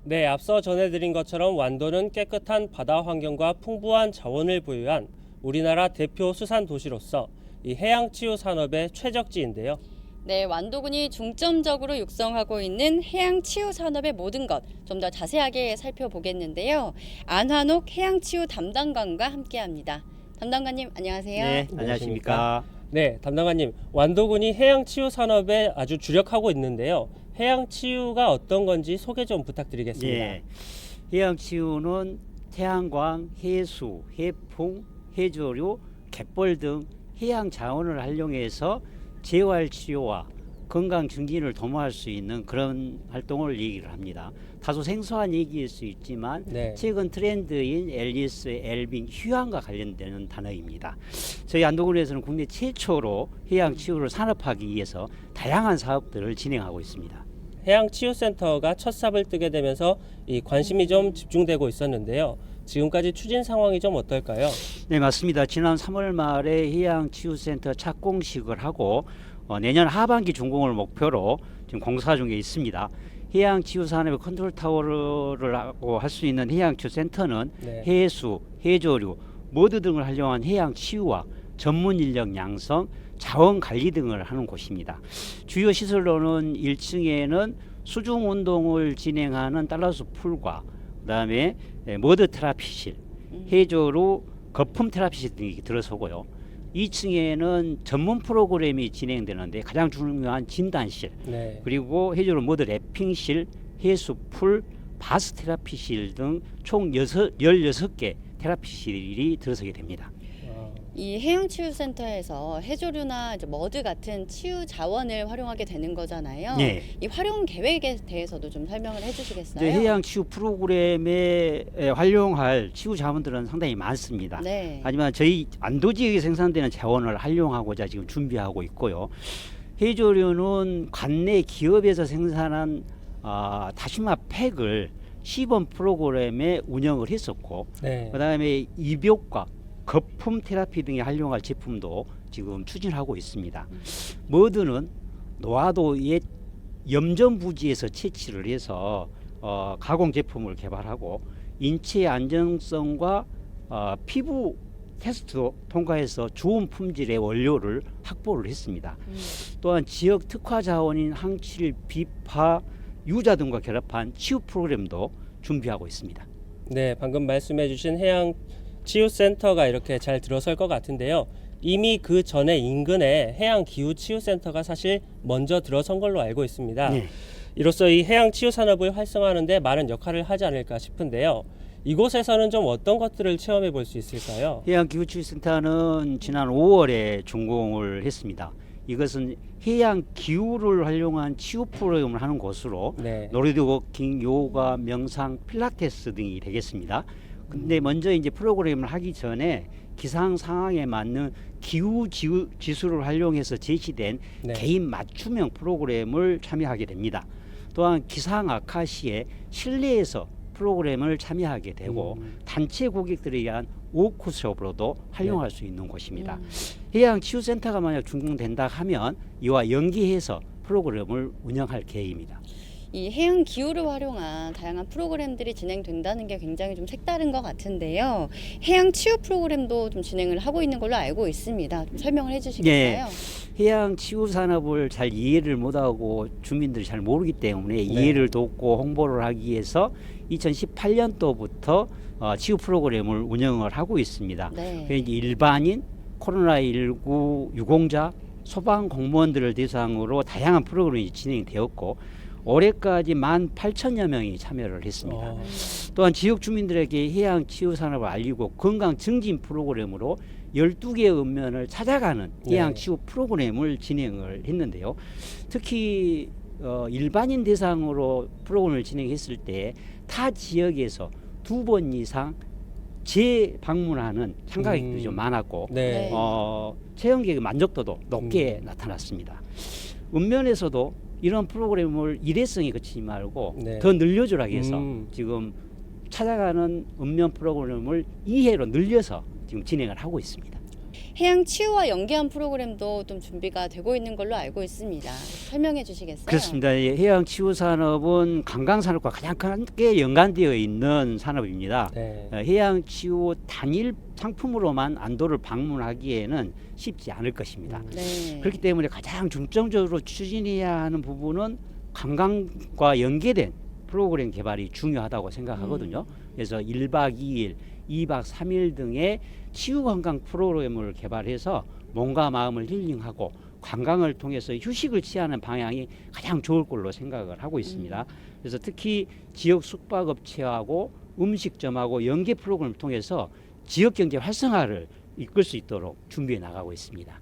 네, 앞서 전해드린 것처럼 완도는 깨끗한 바다 환경과 풍부한 자원을 보유한 우리나라 대표 수산 도시로서 이 해양 치유 산업의 최적지인데요. 네, 완도군이 중점적으로 육성하고 있는 해양 치유 산업의 모든 것 좀 더 자세하게 살펴보겠는데요. 안환옥 해양 치유 담당관과 함께합니다. 담당관님 안녕하세요. 네, 안녕하십니까. 네, 담당관님, 완도군이 해양 치유 산업에 아주 주력하고 있는데요. 해양 치유가 어떤 건지 소개 좀 부탁드리겠습니다. 네, 해양치유는 태양광, 해수, 해풍, 해조류, 갯벌 등 해양 자원을 활용해서 재활치유와 건강 증진을 도모할 수 있는 그런 활동을 얘기를 합니다. 다소 생소한 얘기일 수 있지만 네. 최근 트렌드인 앨리스, 엘빙, 휴양과 관련되는 단어입니다. 저희 안도군에서는 국내 최초로 해양치유를 산업화하기 위해서 다양한 사업들을 진행하고 있습니다. 해양치유센터가 첫 삽을 뜨게 되면서 이 관심이 좀 집중되고 있었는데요. 지금까지 추진 상황이 좀 어떨까요? 네, 맞습니다. 지난 3월 말에 해양치유센터 착공식을 하고 내년 하반기 준공을 목표로 지금 공사 중에 있습니다. 해양치유산업의 컨트롤 타워를 하고 할 수 있는 해양치유센터는 네. 해수, 해조류, 머드 등을 활용한 해양치유와 전문 인력 양성, 자원 관리 등을 하는 곳입니다. 주요 시설로는 1층에는 수중 운동을 진행하는 달라스 풀과 그다음에 머드 테라피실, 해조류 거품 테라피실 등이 들어서고요. 2층에는 전문 프로그램이 진행되는데 가장 중요한 진단실, 네. 그리고 해조류 머드 랩핑실, 해수 풀, 바스 테라피실 등 총 16개 테라피실이 들어서게 됩니다. 이 해양치유센터에서 해조류나 이제 머드 같은 치유 자원을 활용하게 되는 거잖아요. 네. 이 활용 계획에 대해서도 좀 설명을 해주시겠어요? 이제 해양 치유 프로그램에 활용할 치유 자원들은 상당히 많습니다. 네. 하지만 저희 안도 지역에 생산되는 자원을 활용하고자 지금 준비하고 있고요. 해조류는 관내 기업에서 생산한 다시마 팩을 시범 프로그램에 운영을 했었고, 네. 그다음에 입욕과 거품 테라피 등에 활용할 제품도 지금 추진하고 있습니다. 머드는 노화도의 염전 부지에서 채취를 해서 가공 제품을 개발하고 인체 안정성과 피부 테스트도 통과해서 좋은 품질의 원료를 확보를 했습니다. 또한 지역 특화 자원인 항칠, 비파, 유자 등과 결합한 치유 프로그램도 준비하고 있습니다. 네, 방금 말씀해 주신 해양 치유센터가 이렇게 잘 들어설 것 같은데요. 이미 그 전에 인근에 해양기후치유센터가 사실 먼저 들어선 걸로 알고 있습니다. 네. 이로써 이 해양치유 산업을 활성화하는 데 많은 역할을 하지 않을까 싶은데요. 이곳에서는 좀 어떤 것들을 체험해 볼 수 있을까요? 해양기후치유센터는 지난 5월에 준공을 했습니다. 이것은 해양 기후를 활용한 치유 프로그램을 하는 곳으로 네. 놀이도 워킹, 요가, 명상, 필라테스 등이 되겠습니다. 근데 먼저 이제 프로그램을 하기 전에 기상 상황에 맞는 기후 지수를 활용해서 제시된 네. 개인 맞춤형 프로그램을 참여하게 됩니다. 또한 기상 악화 시에 실내에서 프로그램을 참여하게 되고 단체 고객들에 의한 워크숍으로도 활용할 수 있는 곳입니다. 해양치유센터가 만약 준공된다 하면 이와 연계해서 프로그램을 운영할 계획입니다. 이 해양 기후를 활용한 다양한 프로그램들이 진행된다는 게 굉장히 좀 색다른 것 같은데요. 해양 치유 프로그램도 좀 진행을 하고 있는 걸로 알고 있습니다. 좀 설명을 해주시겠어요? 해양 치유 산업을 잘 이해를 못하고 주민들이 잘 모르기 때문에 이해를 돕고 홍보를 하기 위해서 2018년도부터 치유 프로그램을 운영을 하고 있습니다. 네. 그래서 일반인, 코로나19 유공자, 소방 공무원들을 대상으로 다양한 프로그램이 진행되었고 올해까지 18,000여 명이 참여를 했습니다. 또한 지역 주민들에게 해양 치유 산업을 알리고 건강 증진 프로그램으로 12개의 읍면을 찾아가는 해양 치유 프로그램을 진행을 했는데요. 특히 일반인 대상으로 프로그램을 진행했을 때 타 지역에서 2번 이상 재방문하는 참가객들이 좀 많았고 네. 체험객의 만족도도 높게 나타났습니다. 읍면에서도 이런 프로그램을 일회성에 그치지 말고 더 늘려주라 해서 지금 찾아가는 읍면 프로그램을 2회로 늘려서 지금 진행을 하고 있습니다. 해양 치유와 연계한 프로그램도 좀 준비가 되고 있는 걸로 알고 있습니다. 설명해 주시겠어요? 그렇습니다. 해양 치유 산업은 관광 산업과 가장 크게 연관되어 있는 산업입니다. 네. 해양 치유 단일 상품으로만 안도를 방문하기에는 쉽지 않을 것입니다. 네. 그렇기 때문에 가장 중점적으로 추진해야 하는 부분은 관광과 연계된 프로그램 개발이 중요하다고 생각하거든요. 그래서 1박 2일, 2박 3일 등의 치유 관광 프로그램을 개발해서 몸과 마음을 힐링하고 관광을 통해서 휴식을 취하는 방향이 가장 좋을 걸로 생각을 하고 있습니다. 그래서 특히 지역 숙박업체하고 음식점하고 연계 프로그램을 통해서 지역 경제 활성화를 이끌 수 있도록 준비해 나가고 있습니다.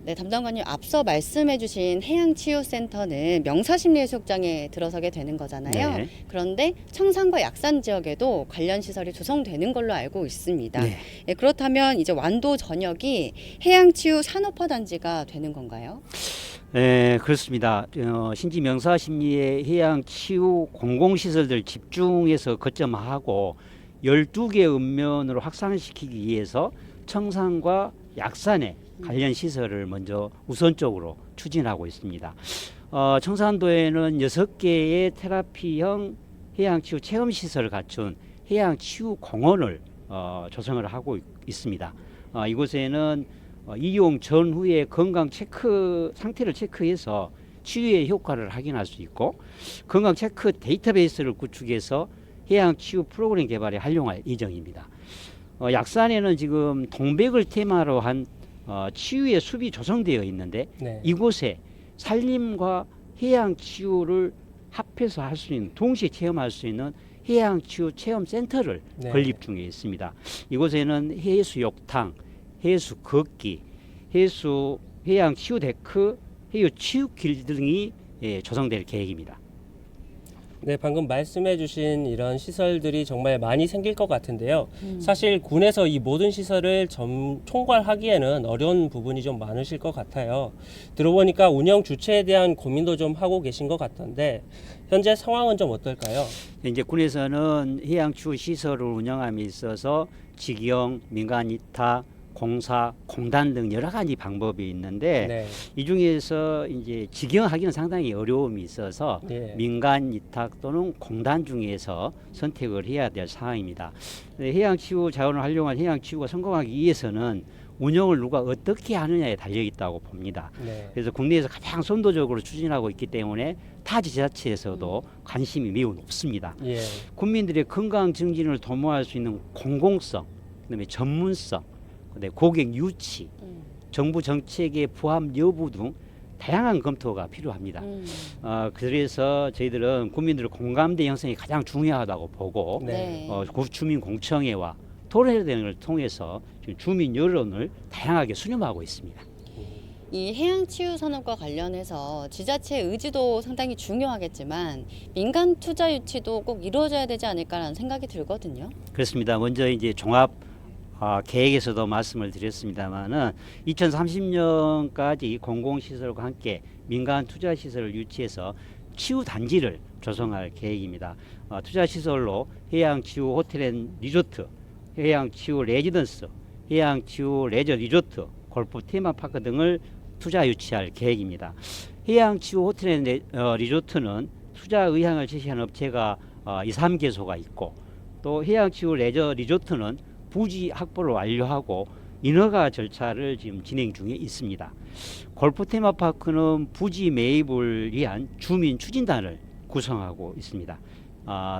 네, 담당관님 앞서 말씀해주신 해양치유센터는 명사심리해수욕장에 들어서게 되는 거잖아요. 네. 그런데 청산과 약산 지역에도 관련 시설이 조성되는 걸로 알고 있습니다. 네. 네, 그렇다면 이제 완도 전역이 해양치유 산업화 단지가 되는 건가요? 네, 그렇습니다. 신지 명사심리의 해양 치유 공공시설들 집중해서 거점화하고 12개 읍면으로 확산시키기 위해서 청산과 약산에 관련 시설을 먼저 우선적으로 추진하고 있습니다. 청산도에는 6개의 테라피형 해양치유 체험시설을 갖춘 해양치유공원을 조성을 하고 있습니다. 이곳에는 이용 전후의 건강 체크 상태를 체크해서 치유의 효과를 확인할 수 있고 건강 체크 데이터베이스를 구축해서 해양치유 프로그램 개발에 활용할 예정입니다. 약산에는 지금 동백을 테마로 한 치유의 숲이 조성되어 있는데 네. 이곳에 산림과 해양치유를 합해서 할 수 있는 동시에 체험할 수 있는 해양치유 체험센터를 네. 건립 중에 있습니다. 이곳에는 해수 욕탕, 해수 걷기, 해양치유 데크, 해유 치유길 등이 조성될 계획입니다. 네, 방금 말씀해주신 이런 시설들이 정말 많이 생길 것 같은데요. 사실 군에서 이 모든 시설을 총괄하기에는 어려운 부분이 좀 많으실 것 같아요. 들어보니까 운영 주체에 대한 고민도 좀 하고 계신 것 같던데 현재 상황은 좀 어떨까요? 이제 군에서는 해양치유 시설을 운영함에 있어서 직영, 민간위탁, 공사, 공단 등 여러 가지 방법이 있는데 네. 이 중에서 이제 직영하기는 상당히 어려움이 있어서 예. 민간 위탁 또는 공단 중에서 선택을 해야 될 상황입니다. 해양치유 자원을 활용한 해양치유가 성공하기 위해서는 운영을 누가 어떻게 하느냐에 달려 있다고 봅니다. 네. 그래서 국내에서 가장 선도적으로 추진하고 있기 때문에 타 지자체에서도 관심이 매우 높습니다. 예. 국민들의 건강 증진을 도모할 수 있는 공공성, 그다음에 전문성, 그다음에 고객 유치, 정부 정책의 포함 여부 등 다양한 검토가 필요합니다. 그래서 저희들은 국민들의 공감대 형성이 가장 중요하다고 보고 네. 주민 공청회와 토론회 등을 통해서 지금 주민 여론을 다양하게 수렴하고 있습니다. 이 해양치유 산업과 관련해서 지자체의 의지도 상당히 중요하겠지만 민간 투자 유치도 꼭 이루어져야 되지 않을까라는 생각이 들거든요. 그렇습니다. 먼저 이제 종합 계획에서도 말씀을 드렸습니다마는 2030년까지 공공시설과 함께 민간 투자시설을 유치해서 치유단지를 조성할 계획입니다. 투자시설로 해양치유 호텔앤리조트, 해양치유 레지던스, 해양치유 레저 리조트, 골프 테마파크 등을 투자 유치할 계획입니다. 해양치유 호텔앤리조트는 투자 의향을 제시한 업체가 2, 3개소가 있고 또 해양치유 레저 리조트는 부지 확보를 완료하고 인허가 절차를 지금 진행 중에 있습니다. 골프 테마파크는 부지 매입을 위한 주민 추진단을 구성하고 있습니다.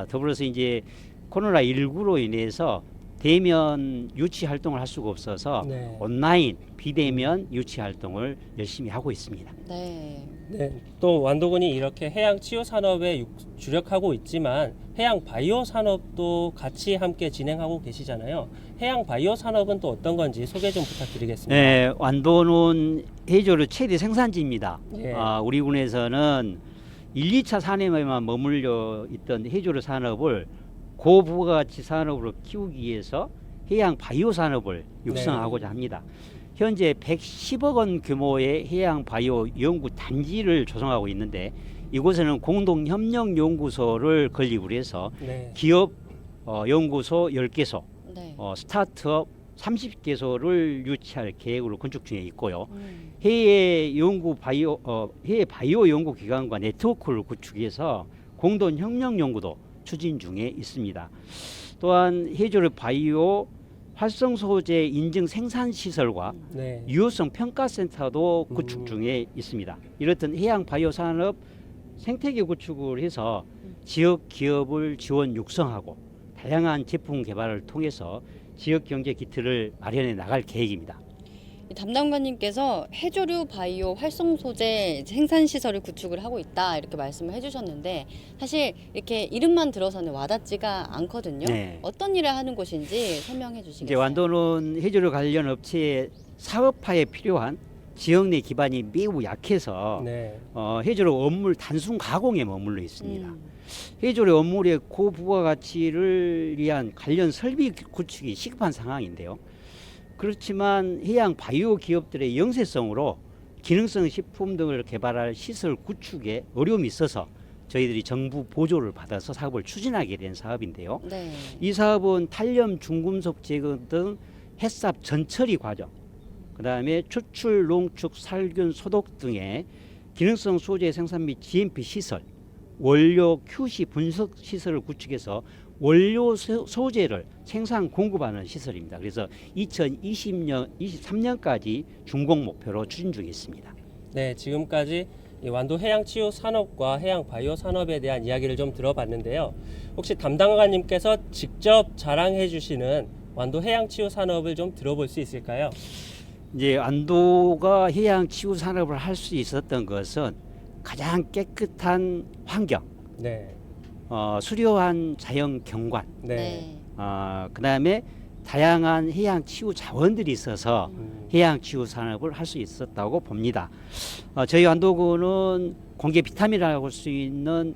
더불어서 이제 코로나19로 인해서 대면 유치 활동을 할 수가 없어서 네. 온라인 비대면 유치 활동을 열심히 하고 있습니다. 네. 네, 또 완도군이 이렇게 해양 치유 산업에 주력하고 있지만 해양 바이오 산업도 같이 함께 진행하고 계시잖아요. 해양 바이오 산업은 또 어떤 건지 소개 좀 부탁드리겠습니다. 네, 완도는 해조류 최대 생산지입니다. 예. 우리 군에서는 1, 2차 산업에만 머물러 있던 해조류 산업을 고부가가치 산업으로 키우기 위해서 해양 바이오 산업을 육성하고자 합니다. 현재 110억 원 규모의 해양 바이오 연구 단지를 조성하고 있는데 이곳에는 공동 협력 연구소를 건립을 해서 네. 기업 연구소 10개소, 네. 스타트업 30개소를 유치할 계획으로 건축 중에 있고요. 해외 바이오 연구 기관과 네트워크를 구축해서 공동 협력 연구도 추진 중에 있습니다. 또한 해조류 바이오 활성 소재 인증 생산 시설과 네. 유효성 평가 센터도 구축 중에 있습니다. 이렇듯 해양 바이오 산업 생태계 구축을 해서 지역 기업을 지원 육성하고 다양한 제품 개발을 통해서 지역 경제 기틀을 마련해 나갈 계획입니다. 이 담당관님께서 해조류 바이오 활성 소재 생산 시설을 구축을 하고 있다 이렇게 말씀을 해주셨는데 사실 이렇게 이름만 들어서는 와닿지가 않거든요. 네. 어떤 일을 하는 곳인지 설명해 주시겠어요? 이제 완도는 해조류 관련 업체의 사업화에 필요한 지역 내 기반이 매우 약해서 네. 해조류 업물 단순 가공에 머물러 있습니다. 해조류 업물의 고부가가치를 위한 관련 설비 구축이 시급한 상황인데요. 그렇지만 해양 바이오 기업들의 영세성으로 기능성 식품 등을 개발할 시설 구축에 어려움이 있어서 저희들이 정부 보조를 받아서 사업을 추진하게 된 사업인데요. 네. 이 사업은 탄염, 중금속 제거 등 햇삽 전처리 과정, 그다음에 추출, 농축, 살균, 소독 등의 기능성 소재 생산 및 GMP 시설, 원료 QC 분석 시설을 구축해서 원료 소재를 생산 공급하는 시설입니다. 그래서 2023년까지 준공 목표로 추진 중에 있습니다. 네, 지금까지 이 완도 해양치유 산업과 해양 바이오 산업에 대한 이야기를 좀 들어봤는데요. 혹시 담당관님께서 직접 자랑해 주시는 완도 해양치유 산업을 좀 들어볼 수 있을까요? 이제 완도가 해양 치유 산업을 할 수 있었던 것은 가장 깨끗한 환경, 네. 수려한 자연 경관, 네. 그다음에 다양한 해양 치유 자원들이 있어서 해양 치유 산업을 할 수 있었다고 봅니다. 저희 완도군은 공기 비타민이라고 할 수 있는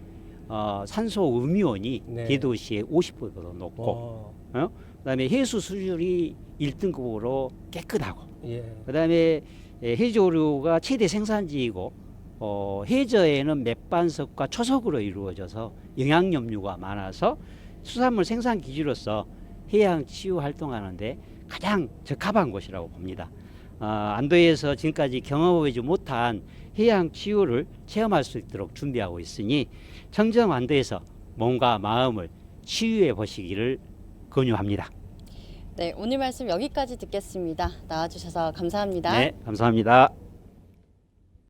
산소 음이온이 네. 대도시의 50%도 높고, 그다음에 해수 수질이 1등급으로 깨끗하고, 예. 그다음에 해조류가 최대 생산지이고 해저에는 맥반석과 초석으로 이루어져서 영양 염류가 많아서 수산물 생산 기지로서 해양 치유 활동하는데 가장 적합한 곳이라고 봅니다. 안도에서 지금까지 경험해보지 못한 해양 치유를 체험할 수 있도록 준비하고 있으니 청정 안도에서 몸과 마음을 치유해 보시기를 권유합니다. 네, 오늘 말씀 여기까지 듣겠습니다. 나와주셔서 감사합니다. 네, 감사합니다.